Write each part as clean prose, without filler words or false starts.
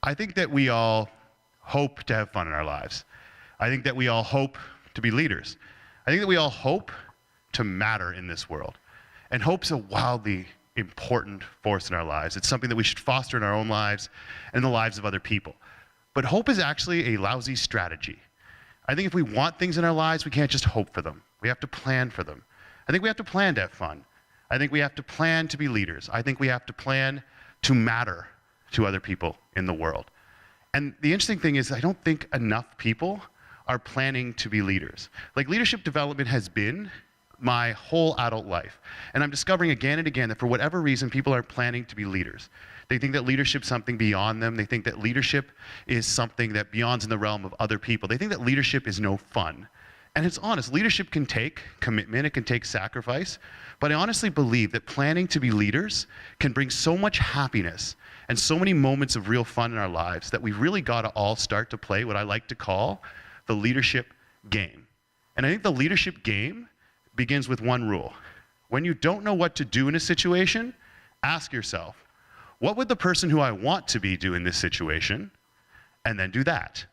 I think that we all hope to have fun in our lives. I think that we all hope to be leaders. I think that we all hope to matter in this world. And hope's a wildly important force in our lives. It's something that we should foster in our own lives and the lives of other people. But hope is actually a lousy strategy. I think if we want things in our lives, we can't just hope for them. We have to plan for them. I think we have to plan to have fun. I think we have to plan to be leaders. I think we have to plan to matter to other people in the world. And the interesting thing is I don't think enough people are planning to be leaders. Like, leadership development has been my whole adult life. And I'm discovering again and again that for whatever reason, people aren't planning to be leaders. They think that leadership's something beyond them. They think that leadership is something that beyond's in the realm of other people. They think that leadership is no fun. And it's honest, leadership can take commitment, it can take sacrifice, but I honestly believe that planning to be leaders can bring so much happiness and so many moments of real fun in our lives that we really gotta all start to play what I like to call the leadership game. And I think the leadership game begins with one rule. When you don't know what to do in a situation, ask yourself, what would the person who I want to be do in this situation? And then do that.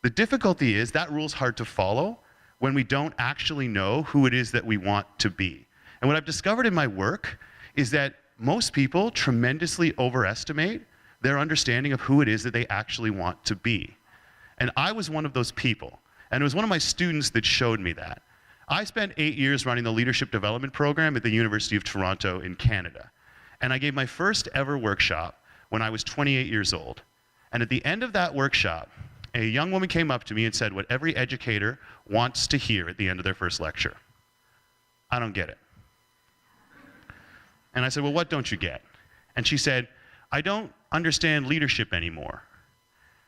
The difficulty is that rule's hard to follow when we don't actually know who it is that we want to be. And what I've discovered in my work is that most people tremendously overestimate their understanding of who it is that they actually want to be. And I was one of those people. And it was one of my students that showed me that. I spent 8 years running the leadership development program at the University of Toronto in Canada. And I gave my first ever workshop when I was 28 years old. And at the end of that workshop, a young woman came up to me and said what every educator wants to hear at the end of their first lecture. I don't get it. And I said, well, what don't you get? And she said, I don't understand leadership anymore.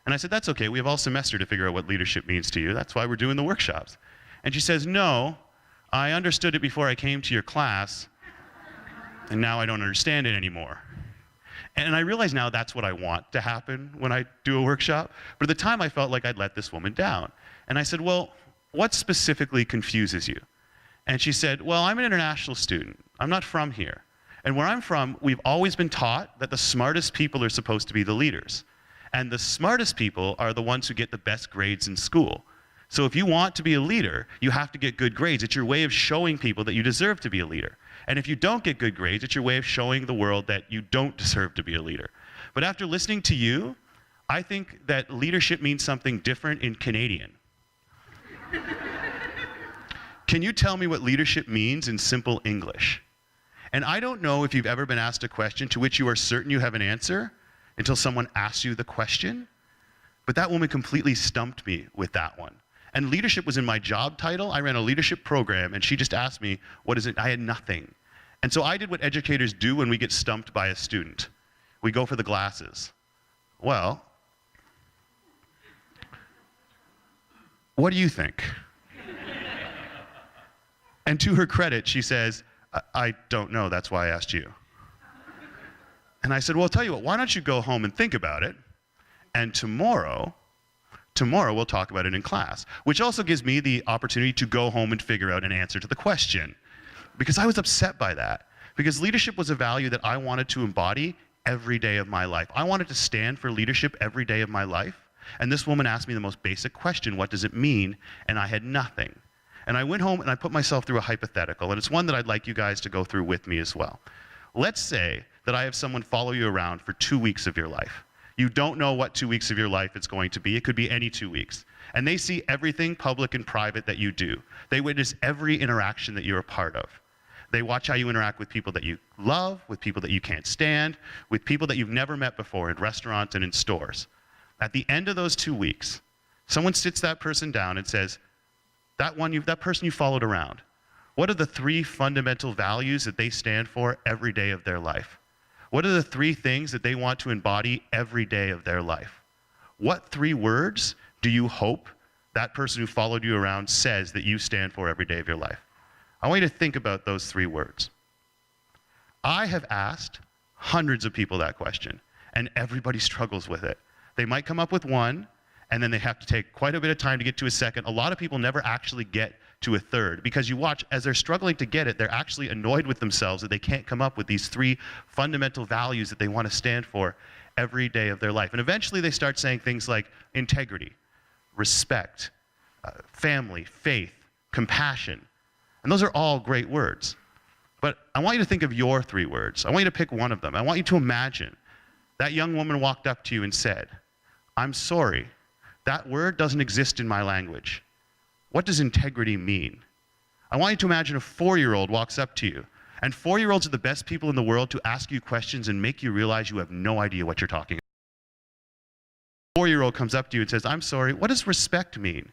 And I said, that's okay, we have all semester to figure out what leadership means to you. That's why we're doing the workshops. And she says, no, I understood it before I came to your class, and now I don't understand it anymore. And I realize now that's what I want to happen when I do a workshop. But at the time, I felt like I'd let this woman down. And I said, well, what specifically confuses you? And she said, well, I'm an international student. I'm not from here. And where I'm from, we've always been taught that the smartest people are supposed to be the leaders. And the smartest people are the ones who get the best grades in school. So if you want to be a leader, you have to get good grades. It's your way of showing people that you deserve to be a leader. And if you don't get good grades, it's your way of showing the world that you don't deserve to be a leader. But after listening to you, I think that leadership means something different in Canadian. Can you tell me what leadership means in simple English? And I don't know if you've ever been asked a question to which you are certain you have an answer until someone asks you the question. But that woman completely stumped me with that one. And leadership was in my job title. I ran a leadership program, and she just asked me, what is it? I had nothing. And so I did what educators do when we get stumped by a student. We go for the glasses. Well, what do you think? And to her credit, she says, I don't know, that's why I asked you. And I said, well, I'll tell you what, why don't you go home and think about it, and tomorrow we'll talk about it in class, which also gives me the opportunity to go home and figure out an answer to the question. Because I was upset by that. Because leadership was a value that I wanted to embody every day of my life. I wanted to stand for leadership every day of my life. And this woman asked me the most basic question, what does it mean? And I had nothing. And I went home and I put myself through a hypothetical, and it's one that I'd like you guys to go through with me as well. Let's say that I have someone follow you around for 2 weeks of your life. You don't know what 2 weeks of your life it's going to be. It could be any 2 weeks. And they see everything public and private that you do. They witness every interaction that you're a part of. They watch how you interact with people that you love, with people that you can't stand, with people that you've never met before in restaurants and in stores. At the end of those 2 weeks, someone sits that person down and says, that person you followed around, what are the 3 fundamental values that they stand for every day of their life? What are the 3 things that they want to embody every day of their life? What 3 words do you hope that person who followed you around says that you stand for every day of your life? I want you to think about those 3 words. I have asked hundreds of people that question, and everybody struggles with it. They might come up with one, and then they have to take quite a bit of time to get to a second. A lot of people never actually get to a third, because you watch, as they're struggling to get it, they're actually annoyed with themselves that they can't come up with these 3 fundamental values that they want to stand for every day of their life. And eventually they start saying things like integrity, respect, family, faith, compassion. And those are all great words. But I want you to think of your 3 words. I want you to pick one of them. I want you to imagine that young woman walked up to you and said, "I'm sorry, that word doesn't exist in my language. What does integrity mean?" I want you to imagine a 4-year-old walks up to you. And 4-year-olds are the best people in the world to ask you questions and make you realize you have no idea what you're talking about. A 4-year-old comes up to you and says, "I'm sorry, what does respect mean?"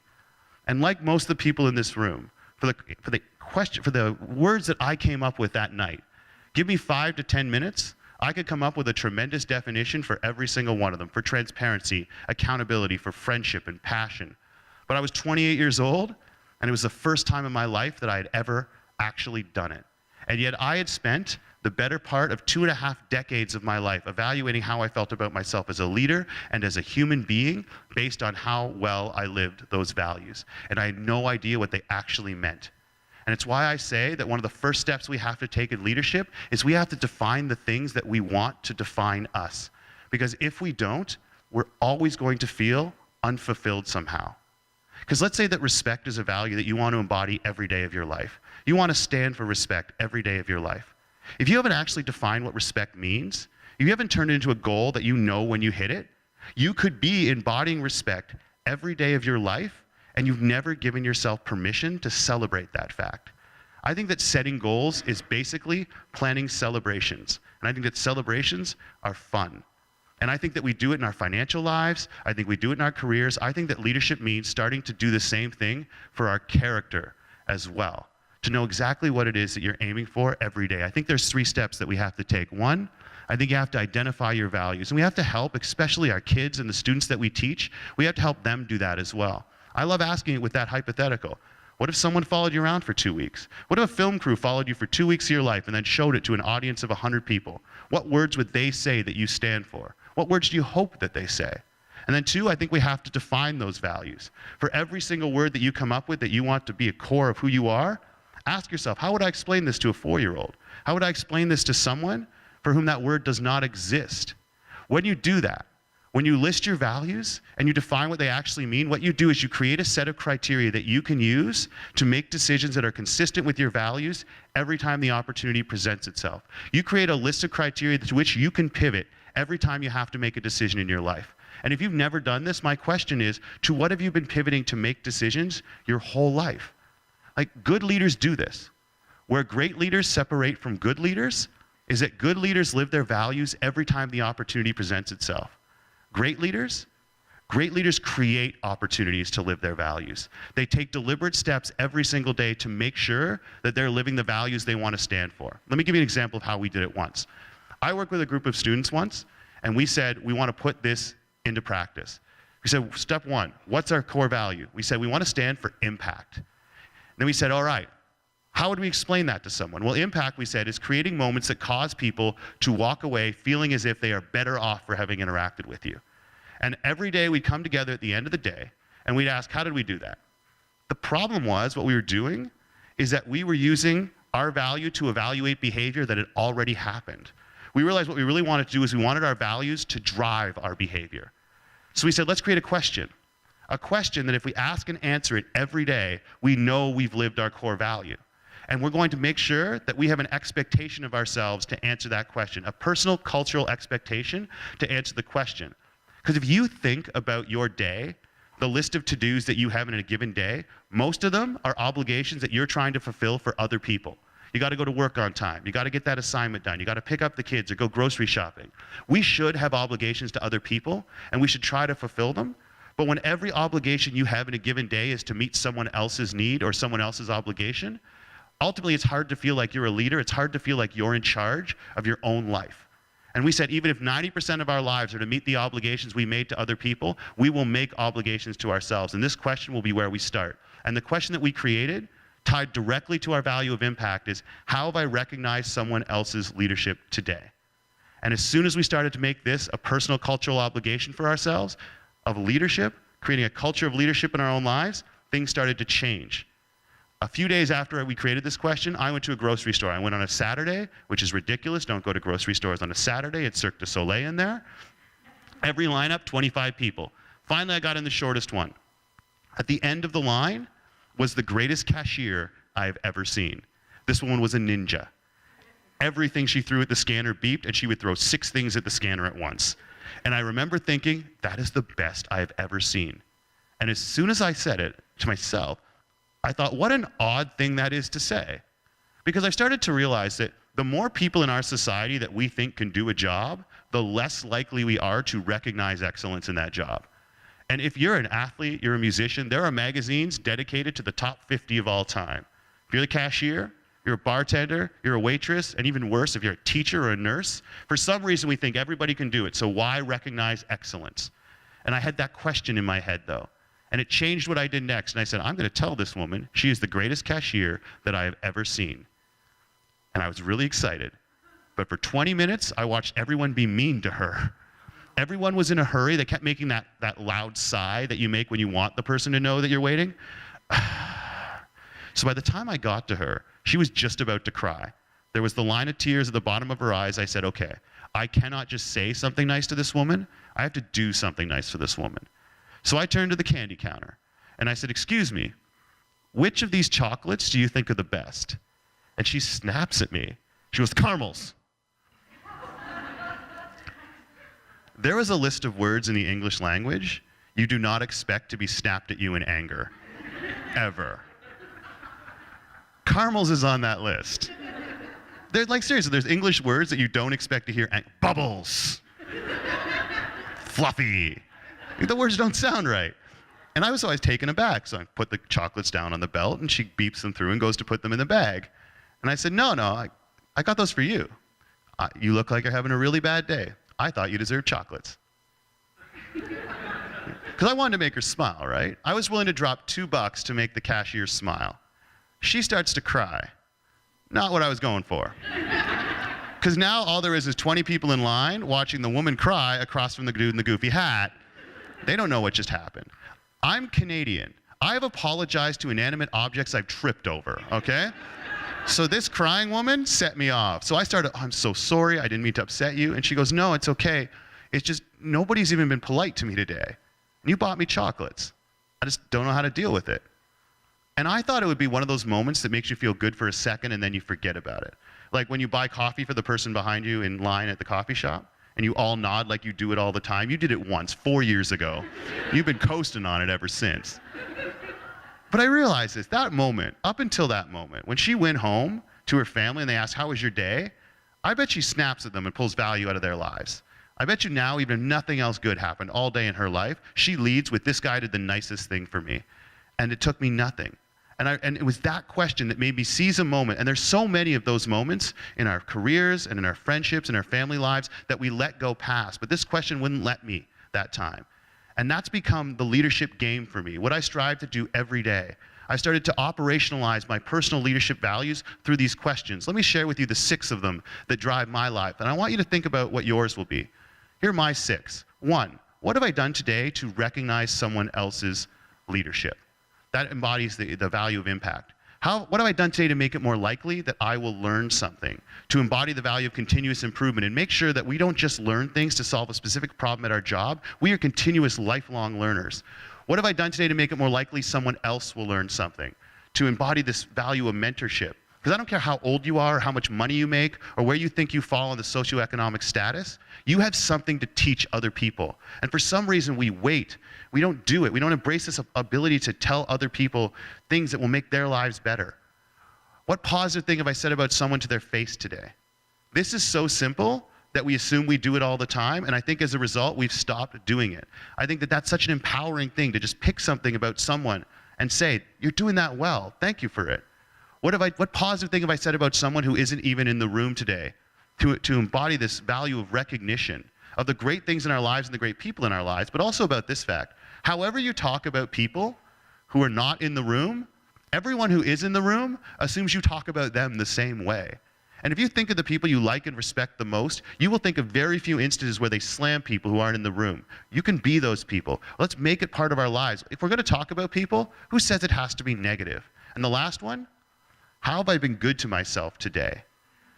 And like most of the people in this room, for the words that I came up with that night, give me 5 to 10 minutes, I could come up with a tremendous definition for every single one of them, for transparency, accountability, for friendship and passion. But I was 28 years old, and it was the first time in my life that I had ever actually done it. And yet I had spent the better part of 2.5 decades of my life evaluating how I felt about myself as a leader and as a human being based on how well I lived those values. And I had no idea what they actually meant. And it's why I say that one of the first steps we have to take in leadership is we have to define the things that we want to define us. Because if we don't, we're always going to feel unfulfilled somehow. Because let's say that respect is a value that you want to embody every day of your life. You want to stand for respect every day of your life. If you haven't actually defined what respect means, if you haven't turned it into a goal that you know when you hit it, you could be embodying respect every day of your life, and you've never given yourself permission to celebrate that fact. I think that setting goals is basically planning celebrations. And I think that celebrations are fun. And I think that we do it in our financial lives. I think we do it in our careers. I think that leadership means starting to do the same thing for our character as well, to know exactly what it is that you're aiming for every day. I think there's 3 steps that we have to take. One, I think you have to identify your values. And we have to help, especially our kids and the students that we teach, we have to help them do that as well. I love asking it with that hypothetical. What if someone followed you around for 2 weeks? What if a film crew followed you for 2 weeks of your life and then showed it to an audience of 100 people? What words would they say that you stand for? What words do you hope that they say? And then 2, I think we have to define those values. For every single word that you come up with that you want to be a core of who you are, ask yourself, how would I explain this to a 4-year-old? How would I explain this to someone for whom that word does not exist? When you do that, when you list your values and you define what they actually mean, what you do is you create a set of criteria that you can use to make decisions that are consistent with your values every time the opportunity presents itself. You create a list of criteria to which you can pivot every time you have to make a decision in your life. And if you've never done this, my question is, to what have you been pivoting to make decisions your whole life? Like, good leaders do this. Where great leaders separate from good leaders is that good leaders live their values every time the opportunity presents itself. Great leaders create opportunities to live their values. They take deliberate steps every single day to make sure that they're living the values they want to stand for. Let me give you an example of how we did it once. I worked with a group of students once, and we said, we want to put this into practice. We said, step 1, what's our core value? We said, we want to stand for impact. Then we said, all right, how would we explain that to someone? Well, impact, we said, is creating moments that cause people to walk away feeling as if they are better off for having interacted with you. And every day we'd come together at the end of the day, and we'd ask, how did we do that? The problem was, what we were doing is that we were using our value to evaluate behavior that had already happened. We realized what we really wanted to do is we wanted our values to drive our behavior. So we said, let's create a question that if we ask and answer it every day, we know we've lived our core value. And we're going to make sure that we have an expectation of ourselves to answer that question, a personal cultural expectation to answer the question. Because if you think about your day, the list of to-dos that you have in a given day, most of them are obligations that you're trying to fulfill for other people. You got to go to work on time. You got to get that assignment done. You got to pick up the kids or go grocery shopping. We should have obligations to other people, and we should try to fulfill them. But when every obligation you have in a given day is to meet someone else's need or someone else's obligation, ultimately it's hard to feel like you're a leader. It's hard to feel like you're in charge of your own life. And we said, even if 90% of our lives are to meet the obligations we made to other people, we will make obligations to ourselves. And this question will be where we start. And the question that we created, tied directly to our value of impact, is how have I recognized someone else's leadership today? And as soon as we started to make this a personal cultural obligation for ourselves of leadership, creating a culture of leadership in our own lives, things started to change. A few days after we created this question, I went to a grocery store. I went on a Saturday, which is ridiculous. Don't go to grocery stores on a Saturday. It's Cirque du Soleil in there. Every lineup, 25 people. Finally, I got in the shortest one. At the end of the line was the greatest cashier I've ever seen. This woman was a ninja. Everything she threw at the scanner beeped, and she would throw 6 things at the scanner at once. And I remember thinking, that is the best I've ever seen. And as soon as I said it to myself, I thought, what an odd thing that is to say. Because I started to realize that the more people in our society that we think can do a job, the less likely we are to recognize excellence in that job. And if you're an athlete, you're a musician, there are magazines dedicated to the top 50 of all time. If you're the cashier, you're a bartender, you're a waitress, and even worse, if you're a teacher or a nurse, for some reason we think everybody can do it, so why recognize excellence? And I had that question in my head, though. And it changed what I did next. And I said, I'm going to tell this woman she is the greatest cashier that I have ever seen. And I was really excited. But for 20 minutes, I watched everyone be mean to her. Everyone was in a hurry. They kept making that loud sigh that you make when you want the person to know that you're waiting. So by the time I got to her, she was just about to cry. There was the line of tears at the bottom of her eyes. I said, okay, I cannot just say something nice to this woman. I have to do something nice for this woman. So I turned to the candy counter, and I said, excuse me, which of these chocolates do you think are the best? And she snaps at me. She goes, caramels. There is a list of words in the English language you do not expect to be snapped at you in anger, ever. Caramels is on that list. There's like, seriously, there's English words that you don't expect to hear. Bubbles. Fluffy. The words don't sound right. And I was always taken aback. So I put the chocolates down on the belt, and she beeps them through and goes to put them in the bag. And I said, no, I got those for you. You look like you're having a really bad day. I thought you deserved chocolates. Because I wanted to make her smile, right? I was willing to drop $2 to make the cashier smile. She starts to cry. Not what I was going for. Because now all there is 20 people in line watching the woman cry across from the dude in the goofy hat. They don't know what just happened. I'm Canadian. I have apologized to inanimate objects I've tripped over, okay? So this crying woman set me off. So I started, oh, I'm so sorry, I didn't mean to upset you. And she goes, no, it's okay. It's just, nobody's even been polite to me today. And you bought me chocolates. I just don't know how to deal with it. And I thought it would be one of those moments that makes you feel good for a second and then you forget about it. Like when you buy coffee for the person behind you in line at the coffee shop, and you all nod like you do it all the time. You did it once, 4 years ago. You've been coasting on it ever since. But I realized this, that moment, up until that moment, when she went home to her family and they asked, how was your day? I bet she snaps at them and pulls value out of their lives. I bet you now, even if nothing else good happened all day in her life, she leads with, this guy did the nicest thing for me. And it took me nothing. And it was that question that made me seize a moment. And there's so many of those moments in our careers and in our friendships and our family lives that we let go past. But this question wouldn't let me that time. And that's become the leadership game for me, what I strive to do every day. I started to operationalize my personal leadership values through these questions. Let me share with you the 6 of them that drive my life. And I want you to think about what yours will be. Here are my 6. 1, what have I done today to recognize someone else's leadership? That embodies the value of impact. What have I done today to make it more likely that I will learn something? To embody the value of continuous improvement and make sure that we don't just learn things to solve a specific problem at our job. We are continuous lifelong learners. What have I done today to make it more likely someone else will learn something? To embody this value of mentorship. Because I don't care how old you are, or how much money you make, or where you think you fall in the socioeconomic status, you have something to teach other people. And for some reason we wait. We don't do it. We don't embrace this ability to tell other people things that will make their lives better. What positive thing have I said about someone to their face today? This is so simple that we assume we do it all the time, and I think as a result we've stopped doing it. I think that that's such an empowering thing to just pick something about someone and say, you're doing that well, thank you for it. What positive thing have I said about someone who isn't even in the room today? To embody this value of recognition of the great things in our lives and the great people in our lives, but also about this fact. However you talk about people who are not in the room, everyone who is in the room assumes you talk about them the same way. And if you think of the people you like and respect the most, you will think of very few instances where they slam people who aren't in the room. You can be those people. Let's make it part of our lives. If we're going to talk about people, who says it has to be negative? And the last one, how have I been good to myself today?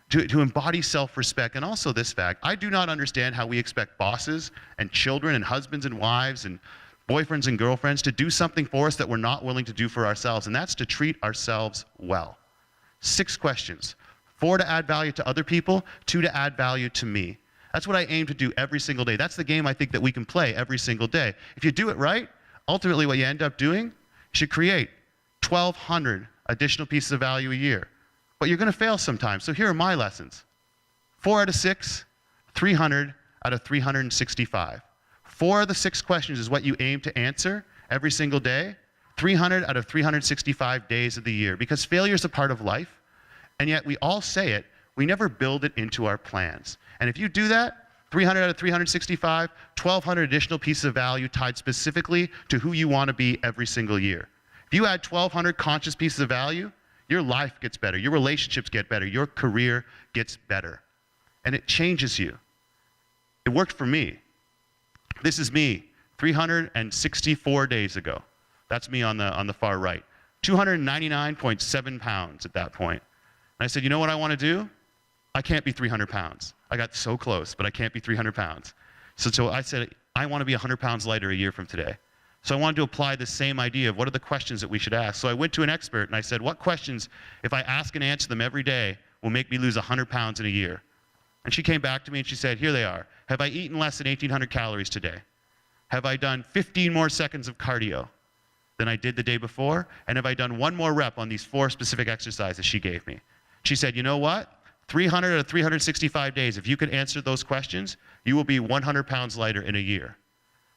to embody self-respect. And also this fact, I do not understand how we expect bosses and children and husbands and wives and boyfriends and girlfriends to do something for us that we're not willing to do for ourselves, and that's to treat ourselves well. 6 questions. 4 to add value to other people, 2 to add value to me. That's what I aim to do every single day. That's the game I think that we can play every single day. If you do it right, ultimately what you end up doing, you should create 1,200 additional pieces of value a year. But you're going to fail sometimes. So here are my lessons. 4 out of 6, 300 out of 365. 4 of the 6 questions is what you aim to answer every single day, 300 out of 365 days of the year. Because failure is a part of life, and yet we all say it, we never build it into our plans. And if you do that, 300 out of 365, 1,200 additional pieces of value tied specifically to who you want to be every single year. If you add 1,200 conscious pieces of value, your life gets better, your relationships get better, your career gets better. And it changes you. It worked for me. This is me 364 days ago. That's me on the far right. 299.7 pounds at that point. And I said, you know what I want to do? I can't be 300 pounds. I got so close, but I can't be 300 pounds. So I said, I want to be 100 pounds lighter a year from today. So I wanted to apply the same idea of what are the questions that we should ask. So I went to an expert and I said, what questions, if I ask and answer them every day, will make me lose 100 pounds in a year? And she came back to me and she said, here they are. Have I eaten less than 1,800 calories today? Have I done 15 more seconds of cardio than I did the day before? And have I done 1 more rep on these 4 specific exercises she gave me? She said, you know what? 300 out of 365 days, if you can answer those questions, you will be 100 pounds lighter in a year.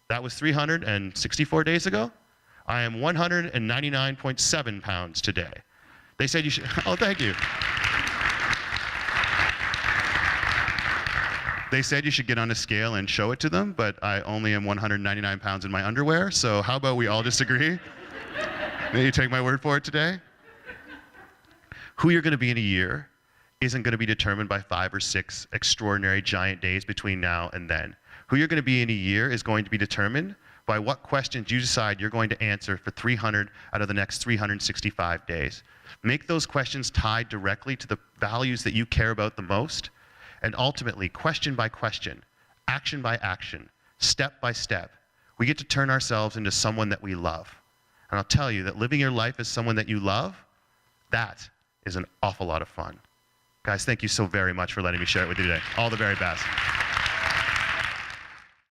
That was 364 days ago. I am 199.7 pounds today. They said you should, oh, thank you. They said you should get on a scale and show it to them, but I only am 199 pounds in my underwear, so how about we all disagree? Maybe you take my word for it today? Who you're going to be in a year isn't going to be determined by 5 or 6 extraordinary giant days between now and then. Who you're going to be in a year is going to be determined by what questions you decide you're going to answer for 300 out of the next 365 days. Make those questions tied directly to the values that you care about the most, and ultimately, question by question, action by action, step by step, we get to turn ourselves into someone that we love. And I'll tell you that living your life as someone that you love, that is an awful lot of fun. Guys, thank you so very much for letting me share it with you today. All the very best.